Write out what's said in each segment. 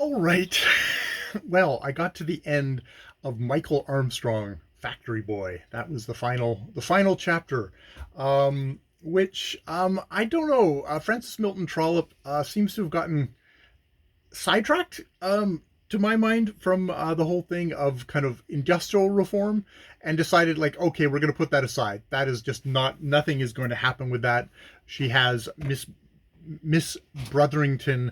All right. Well, I got to the end of Michael Armstrong, Fctry Boy. That was the final chapter. Which I don't know. Francis Milton Trollope seems to have gotten sidetracked, to my mind, from the whole thing of kind of industrial reform, and decided like, okay, we're going to put that aside. That is just nothing is going to happen with that. She has Miss Brotherington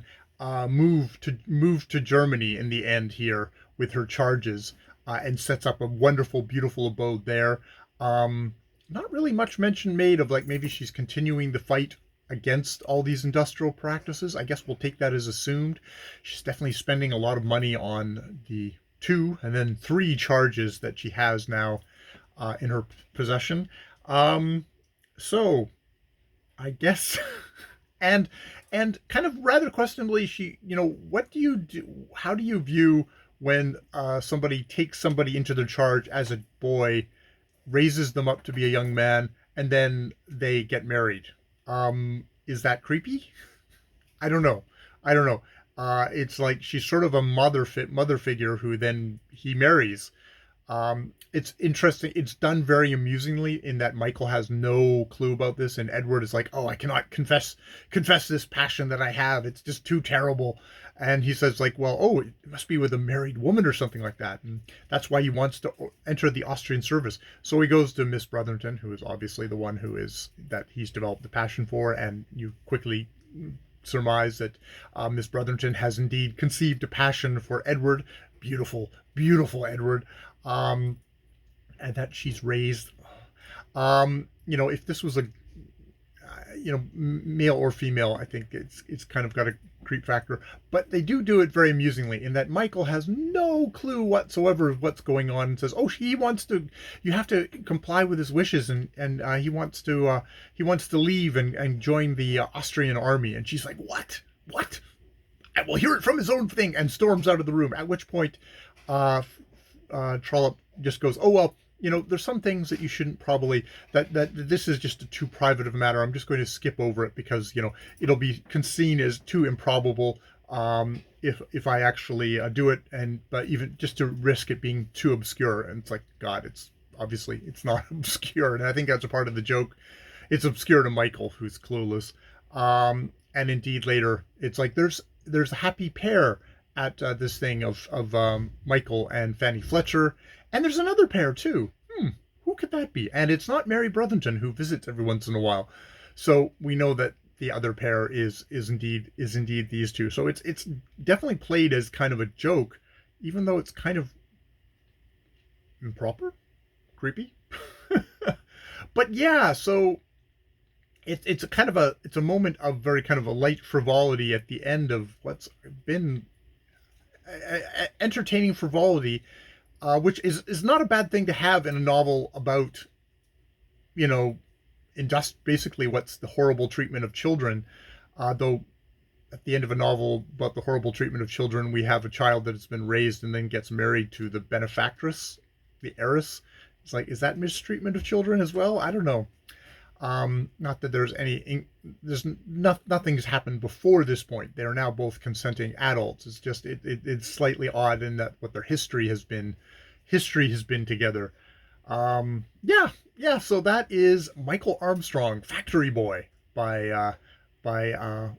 move to Germany in the end here with her charges, and sets up a wonderful, beautiful abode there. Not really much mention made of like maybe she's continuing the fight against all these industrial practices. I guess we'll take that as assumed. She's definitely spending a lot of money on the two and then three charges that she has now in her possession. So I guess, and kind of rather questionably, what do you do? How do you view when somebody takes somebody into their charge as a boy, raises them up to be a young man, and then they get married? Is that creepy? I don't know. I don't know. It's like she's sort of a mother figure who then he marries. It's interesting. It's done very amusingly in that Michael has no clue about this, and Edward is like, "Oh, I cannot confess this passion that I have. It's just too terrible." And he says, like, "Well, oh, it must be with a married woman or something like that." And that's why he wants to enter the Austrian service. So he goes to Miss Brotherton, who is obviously the one who is that he's developed the passion for, and you quickly surmise that Miss Brotherton has indeed conceived a passion for Edward. Beautiful, beautiful Edward. And that she's raised. If this was a, male or female, I think it's kind of got a creep factor. But they do it very amusingly in that Michael has no clue whatsoever of what's going on and says, "Oh, he wants to. You have to comply with his wishes," and he wants to leave and join the Austrian army. And she's like, "What? What? I will hear it from his own thing," and storms out of the room. At which point, Trollope just goes, "Oh well, there's some things that you shouldn't probably that this is just too private of a matter. I'm just going to skip over it because it'll be seen as too improbable if I actually do it, but even just to risk it being too obscure." And it's like, God, it's not obscure, and I think that's a part of the joke. It's obscure to Michael, who's clueless. And indeed, later it's like there's a happy pair at this thing of Michael and Fanny Fletcher. And there's another pair too. Who could that be? And it's not Mary Brotherton, who visits every once in a while. So we know that the other pair is indeed these two. So it's definitely played as kind of a joke, even though it's kind of improper, creepy. But yeah, so it's a moment of very kind of a light frivolity at the end of what's been entertaining frivolity, which is not a bad thing to have in a novel about, basically what's the horrible treatment of children. Though at the end of a novel about the horrible treatment of children, we have a child that has been raised and then gets married to the benefactress, the heiress. It's like, is that mistreatment of children as well? I don't know. Not that nothing's happened before this point. They are now both consenting adults. It's just it's slightly odd in that what their history has been together. Yeah. So that is Michael Armstrong, Fctry Boy by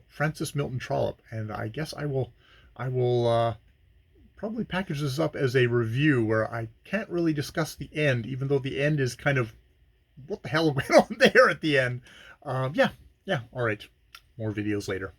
Francis Milton Trollope, and I guess I will probably package this up as a review where I can't really discuss the end, even though the end is kind of what the hell went on there at the end. Yeah. All right. More videos later.